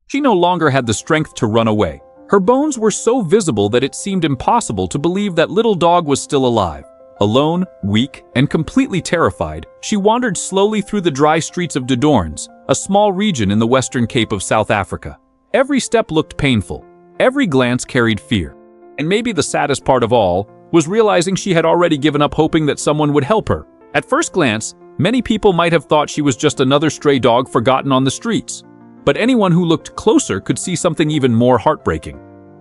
She no longer had the strength to run away. Her bones were so visible that it seemed impossible to believe that little dog was still alive. Alone, weak, and completely terrified, she wandered slowly through the dry streets of Dodorns, a small region in the Western Cape of South Africa. Every step looked painful. Every glance carried fear. And maybe the saddest part of all was realizing she had already given up hoping that someone would help her. At first glance, many people might have thought she was just another stray dog forgotten on the streets. But anyone who looked closer could see something even more heartbreaking.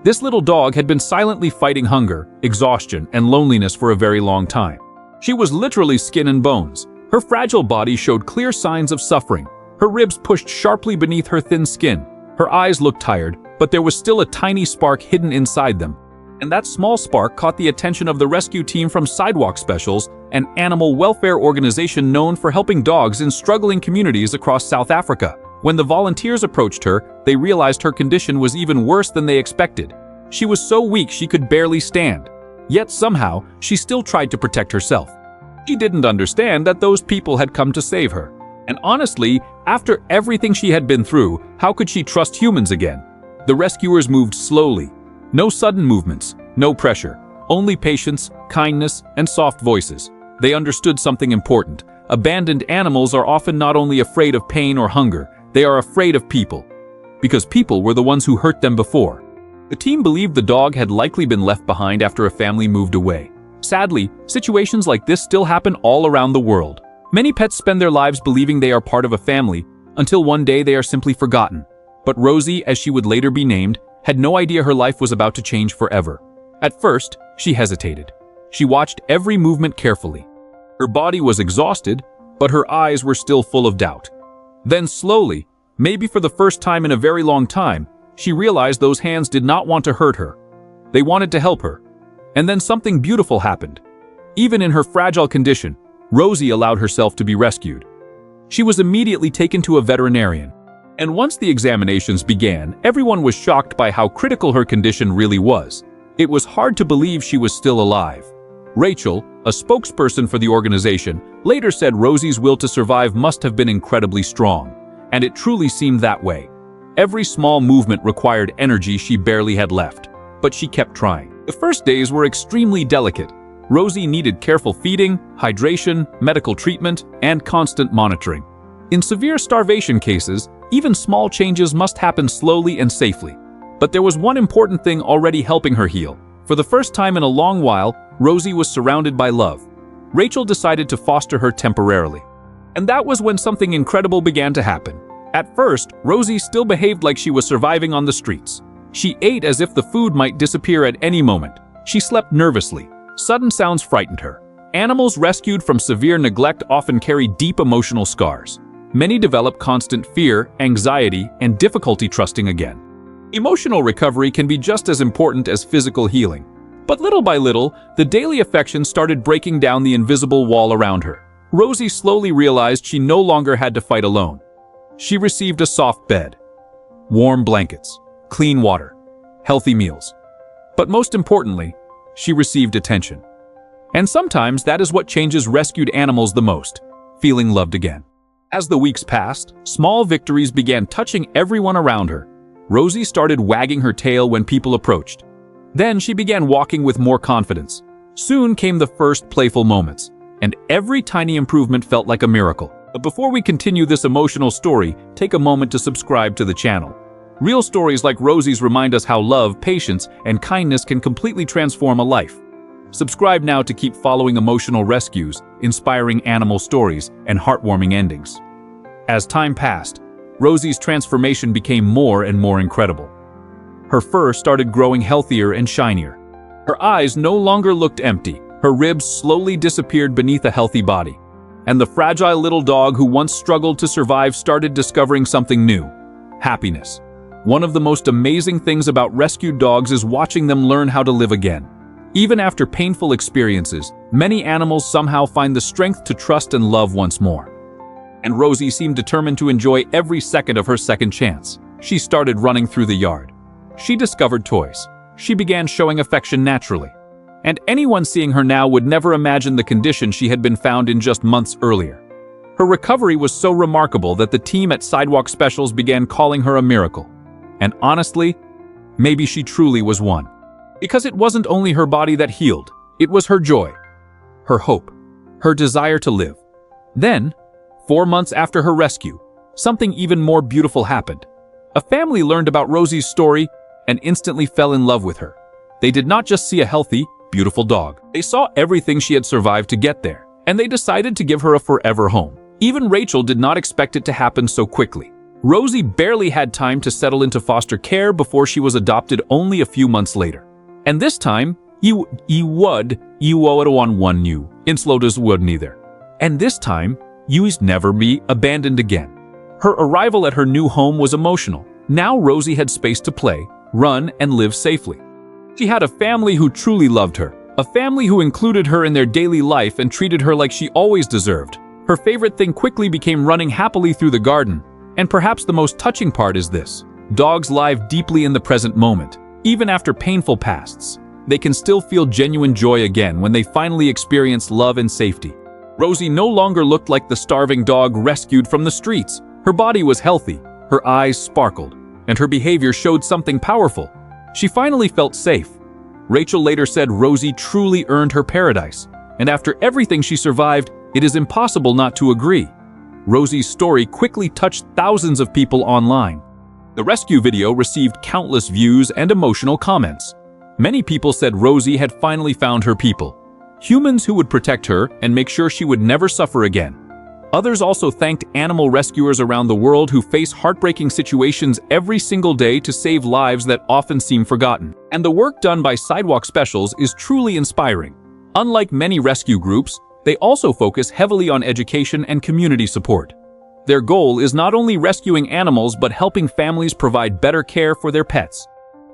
This little dog had been silently fighting hunger, exhaustion, and loneliness for a very long time. She was literally skin and bones. Her fragile body showed clear signs of suffering. Her ribs pushed sharply beneath her thin skin. Her eyes looked tired, but there was still a tiny spark hidden inside them. And that small spark caught the attention of the rescue team from Sidewalk Specials, an animal welfare organization known for helping dogs in struggling communities across South Africa. When the volunteers approached her, they realized her condition was even worse than they expected. She was so weak she could barely stand. Yet somehow, she still tried to protect herself. She didn't understand that those people had come to save her. And honestly, after everything she had been through, how could she trust humans again? The rescuers moved slowly. No sudden movements, no pressure, only patience, kindness, and soft voices. They understood something important. Abandoned animals are often not only afraid of pain or hunger, they are afraid of people. Because people were the ones who hurt them before. The team believed the dog had likely been left behind after a family moved away. Sadly, situations like this still happen all around the world. Many pets spend their lives believing they are part of a family, until one day they are simply forgotten. But Rosie, as she would later be named, had no idea her life was about to change forever. At first, she hesitated. She watched every movement carefully. Her body was exhausted, but her eyes were still full of doubt. Then slowly, maybe for the first time in a very long time, she realized those hands did not want to hurt her. They wanted to help her. And then something beautiful happened. Even in her fragile condition, Rosie allowed herself to be rescued. She was immediately taken to a veterinarian. And once the examinations began, everyone was shocked by how critical her condition really was. It was hard to believe she was still alive. Rachel, a spokesperson for the organization, later said Rosie's will to survive must have been incredibly strong. And it truly seemed that way. Every small movement required energy she barely had left. But she kept trying. The first days were extremely delicate. Rosie needed careful feeding, hydration, medical treatment, and constant monitoring. In severe starvation cases, even small changes must happen slowly and safely. But there was one important thing already helping her heal. For the first time in a long while, Rosie was surrounded by love. Rachel decided to foster her temporarily. And that was when something incredible began to happen. At first, Rosie still behaved like she was surviving on the streets. She ate as if the food might disappear at any moment. She slept nervously. Sudden sounds frightened her. Animals rescued from severe neglect often carry deep emotional scars. Many develop constant fear, anxiety, and difficulty trusting again. Emotional recovery can be just as important as physical healing. But little by little, the daily affection started breaking down the invisible wall around her. Rosie slowly realized she no longer had to fight alone. She received a soft bed, warm blankets, clean water, healthy meals. But most importantly, she received attention. And sometimes that is what changes rescued animals the most, feeling loved again. As the weeks passed, small victories began touching everyone around her. Rosie started wagging her tail when people approached. Then she began walking with more confidence. Soon came the first playful moments, and every tiny improvement felt like a miracle. But before we continue this emotional story, take a moment to subscribe to the channel. Real stories like Rosie's remind us how love, patience, and kindness can completely transform a life. Subscribe now to keep following emotional rescues, inspiring animal stories, and heartwarming endings. As time passed, Rosie's transformation became more and more incredible. Her fur started growing healthier and shinier. Her eyes no longer looked empty. Her ribs slowly disappeared beneath a healthy body. And the fragile little dog who once struggled to survive started discovering something new: happiness. One of the most amazing things about rescued dogs is watching them learn how to live again. Even after painful experiences, many animals somehow find the strength to trust and love once more. And Rosie seemed determined to enjoy every second of her second chance. She started running through the yard. She discovered toys. She began showing affection naturally. And anyone seeing her now would never imagine the condition she had been found in just months earlier. Her recovery was so remarkable that the team at Sidewalk Specials began calling her a miracle. And honestly, maybe she truly was one. Because it wasn't only her body that healed, it was her joy, her hope, her desire to live. Then, 4 months after her rescue, something even more beautiful happened. A family learned about Rosie's story and instantly fell in love with her. They did not just see a healthy, beautiful dog. They saw everything she had survived to get there, and they decided to give her a forever home. Even Rachel did not expect it to happen so quickly. Rosie barely had time to settle into foster care before she was adopted only a few months later. And this time, neither. And this time, you'd never be abandoned again. Her arrival at her new home was emotional. Now Rosie had space to play, run, and live safely. She had a family who truly loved her, a family who included her in their daily life and treated her like she always deserved. Her favorite thing quickly became running happily through the garden. And perhaps the most touching part is this: dogs live deeply in the present moment. Even after painful pasts, they can still feel genuine joy again when they finally experience love and safety. Rosie no longer looked like the starving dog rescued from the streets. Her body was healthy, her eyes sparkled, and her behavior showed something powerful. She finally felt safe. Rachel later said Rosie truly earned her paradise, and after everything she survived, it is impossible not to agree. Rosie's story quickly touched thousands of people online. The rescue video received countless views and emotional comments. Many people said Rosie had finally found her people, humans who would protect her and make sure she would never suffer again. Others also thanked animal rescuers around the world who face heartbreaking situations every single day to save lives that often seem forgotten. And the work done by Sidewalk Specials is truly inspiring. Unlike many rescue groups, they also focus heavily on education and community support. Their goal is not only rescuing animals but helping families provide better care for their pets.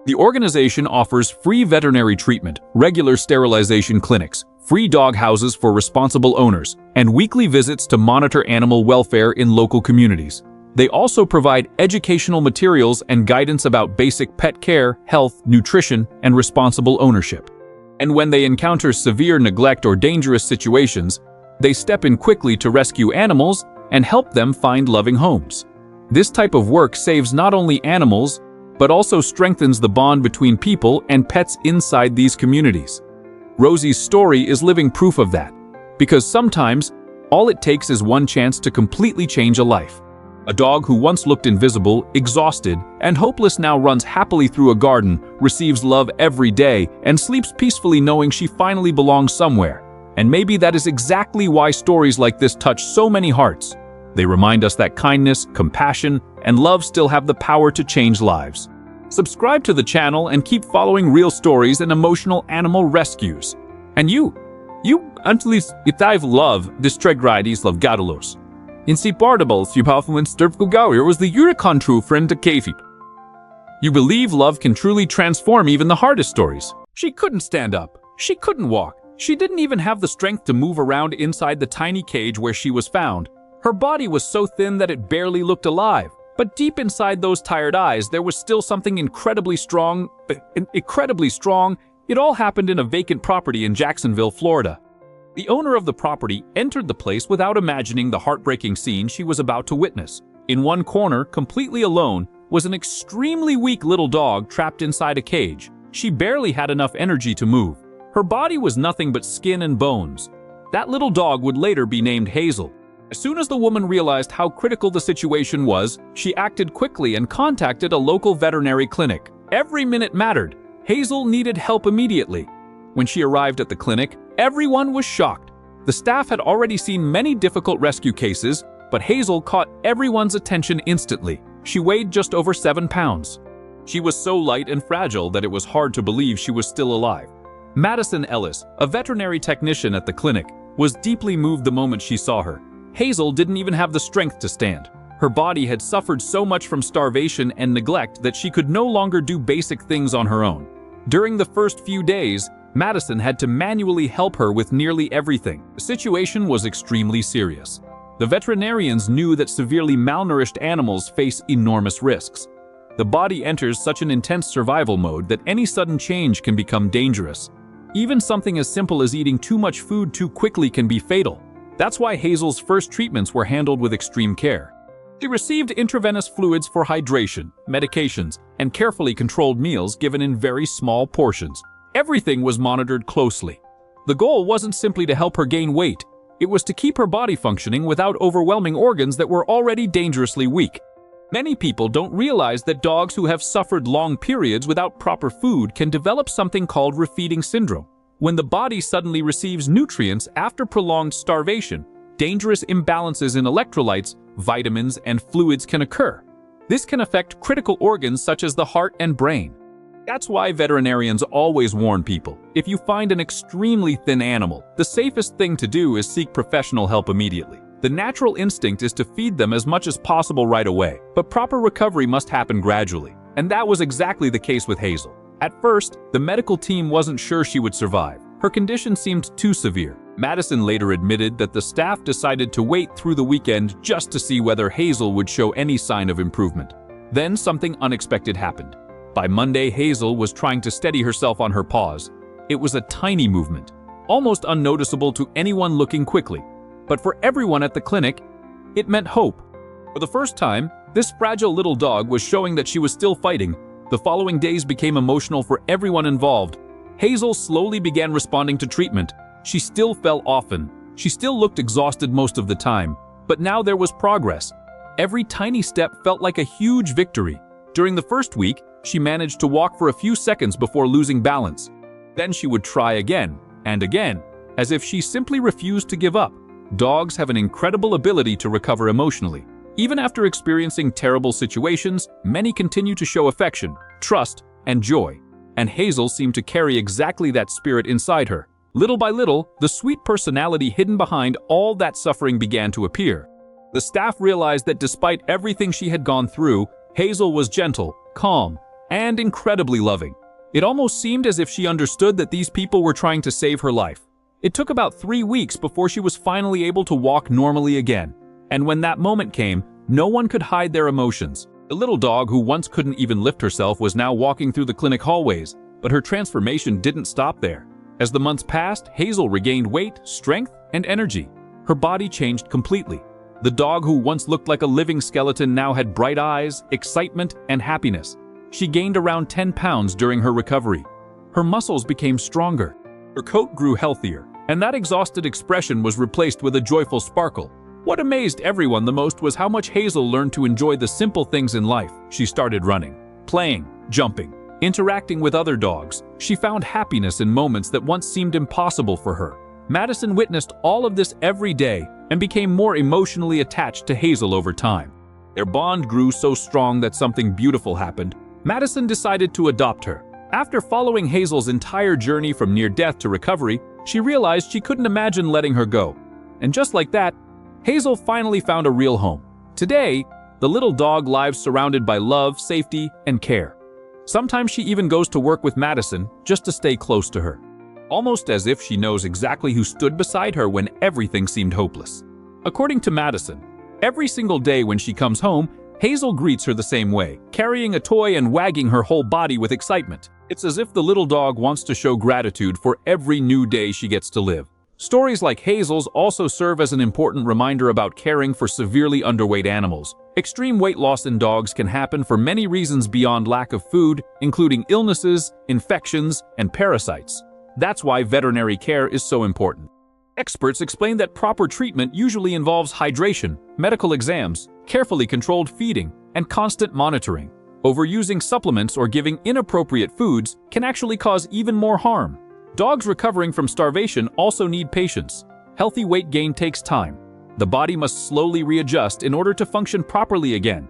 The organization offers free veterinary treatment, regular sterilization clinics, free dog houses for responsible owners, and weekly visits to monitor animal welfare in local communities. They also provide educational materials and guidance about basic pet care, health, nutrition, and responsible ownership. And when they encounter severe neglect or dangerous situations, they step in quickly to rescue animals and help them find loving homes. This type of work saves not only animals, but also strengthens the bond between people and pets inside these communities. Rosie's story is living proof of that, because sometimes all it takes is one chance to completely change a life. A dog who once looked invisible, exhausted, and hopeless now runs happily through a garden, receives love every day, and sleeps peacefully knowing she finally belongs somewhere. And maybe that is exactly why stories like this touch so many hearts. They remind us that kindness, compassion, and love still have the power to change lives. Subscribe to the channel and keep following real stories and emotional animal rescues. And you, Angelis, Itav love, Distregrides love Gadolos. Insupportable, Subhafwin Sturpgogawir was the Uricon true friend to Kafi. You believe love can truly transform even the hardest stories. She couldn't stand up. She couldn't walk. She didn't even have the strength to move around inside the tiny cage where she was found. Her body was so thin that it barely looked alive. But deep inside those tired eyes, there was still something incredibly strong. It all happened in a vacant property in Jacksonville, Florida. The owner of the property entered the place without imagining the heartbreaking scene she was about to witness. In one corner, completely alone, was an extremely weak little dog trapped inside a cage. She barely had enough energy to move. Her body was nothing but skin and bones. That little dog would later be named Hazel. As soon as the woman realized how critical the situation was, she acted quickly and contacted a local veterinary clinic. Every minute mattered. Hazel needed help immediately. When she arrived at the clinic, everyone was shocked. The staff had already seen many difficult rescue cases, but Hazel caught everyone's attention instantly. She weighed just over 7 pounds. She was so light and fragile that it was hard to believe she was still alive. Madison Ellis, a veterinary technician at the clinic, was deeply moved the moment she saw her. Hazel didn't even have the strength to stand. Her body had suffered so much from starvation and neglect that she could no longer do basic things on her own. During the first few days, Madison had to manually help her with nearly everything. The situation was extremely serious. The veterinarians knew that severely malnourished animals face enormous risks. The body enters such an intense survival mode that any sudden change can become dangerous. Even something as simple as eating too much food too quickly can be fatal. That's why Hazel's first treatments were handled with extreme care. She received intravenous fluids for hydration, medications, and carefully controlled meals given in very small portions. Everything was monitored closely. The goal wasn't simply to help her gain weight. It was to keep her body functioning without overwhelming organs that were already dangerously weak. Many people don't realize that dogs who have suffered long periods without proper food can develop something called refeeding syndrome. When the body suddenly receives nutrients after prolonged starvation, dangerous imbalances in electrolytes, vitamins, and fluids can occur. This can affect critical organs such as the heart and brain. That's why veterinarians always warn people, if you find an extremely thin animal, the safest thing to do is seek professional help immediately. The natural instinct is to feed them as much as possible right away, but proper recovery must happen gradually. And that was exactly the case with Hazel. At first, the medical team wasn't sure she would survive. Her condition seemed too severe. Madison later admitted that the staff decided to wait through the weekend just to see whether Hazel would show any sign of improvement. Then something unexpected happened. By Monday, Hazel was trying to steady herself on her paws. It was a tiny movement, almost unnoticeable to anyone looking quickly. But for everyone at the clinic, it meant hope. For the first time, this fragile little dog was showing that she was still fighting. The following days became emotional for everyone involved. Hazel slowly began responding to treatment. She still fell often. She still looked exhausted most of the time. But now there was progress. Every tiny step felt like a huge victory. During the first week, she managed to walk for a few seconds before losing balance. Then she would try again and again, as if she simply refused to give up. Dogs have an incredible ability to recover emotionally. Even after experiencing terrible situations, many continue to show affection, trust, and joy. And Hazel seemed to carry exactly that spirit inside her. Little by little, the sweet personality hidden behind all that suffering began to appear. The staff realized that despite everything she had gone through, Hazel was gentle, calm, and incredibly loving. It almost seemed as if she understood that these people were trying to save her life. It took about 3 weeks before she was finally able to walk normally again. And when that moment came, no one could hide their emotions. The little dog who once couldn't even lift herself was now walking through the clinic hallways, but her transformation didn't stop there. As the months passed, Hazel regained weight, strength, and energy. Her body changed completely. The dog who once looked like a living skeleton now had bright eyes, excitement, and happiness. She gained around 10 pounds during her recovery. Her muscles became stronger. Her coat grew healthier, and that exhausted expression was replaced with a joyful sparkle. What amazed everyone the most was how much Hazel learned to enjoy the simple things in life. She started running, playing, jumping, interacting with other dogs. She found happiness in moments that once seemed impossible for her. Madison witnessed all of this every day and became more emotionally attached to Hazel over time. Their bond grew so strong that something beautiful happened. Madison decided to adopt her. After following Hazel's entire journey from near death to recovery, she realized she couldn't imagine letting her go. And just like that, Hazel finally found a real home. Today, the little dog lives surrounded by love, safety, and care. Sometimes she even goes to work with Madison just to stay close to her, almost as if she knows exactly who stood beside her when everything seemed hopeless. According to Madison, every single day when she comes home, Hazel greets her the same way, carrying a toy and wagging her whole body with excitement. It's as if the little dog wants to show gratitude for every new day she gets to live. Stories like Hazel's also serve as an important reminder about caring for severely underweight animals. Extreme weight loss in dogs can happen for many reasons beyond lack of food, including illnesses, infections, and parasites. That's why veterinary care is so important. Experts explain that proper treatment usually involves hydration, medical exams, carefully controlled feeding, and constant monitoring. Overusing supplements or giving inappropriate foods can actually cause even more harm. Dogs recovering from starvation also need patience. Healthy weight gain takes time. The body must slowly readjust in order to function properly again.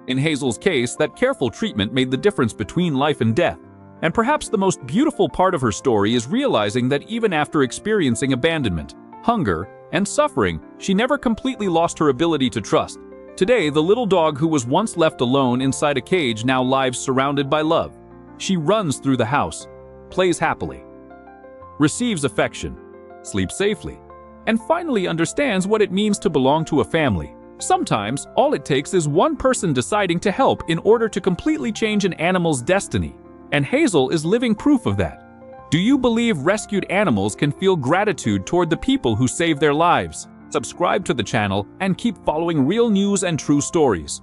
In Hazel's case, that careful treatment made the difference between life and death. And perhaps the most beautiful part of her story is realizing that even after experiencing abandonment, hunger, and suffering, she never completely lost her ability to trust. Today, the little dog who was once left alone inside a cage now lives surrounded by love. She runs through the house, plays happily, receives affection, sleeps safely, and finally understands what it means to belong to a family. Sometimes, all it takes is one person deciding to help in order to completely change an animal's destiny. And Hazel is living proof of that. Do you believe rescued animals can feel gratitude toward the people who save their lives? Subscribe to the channel and keep following real news and true stories.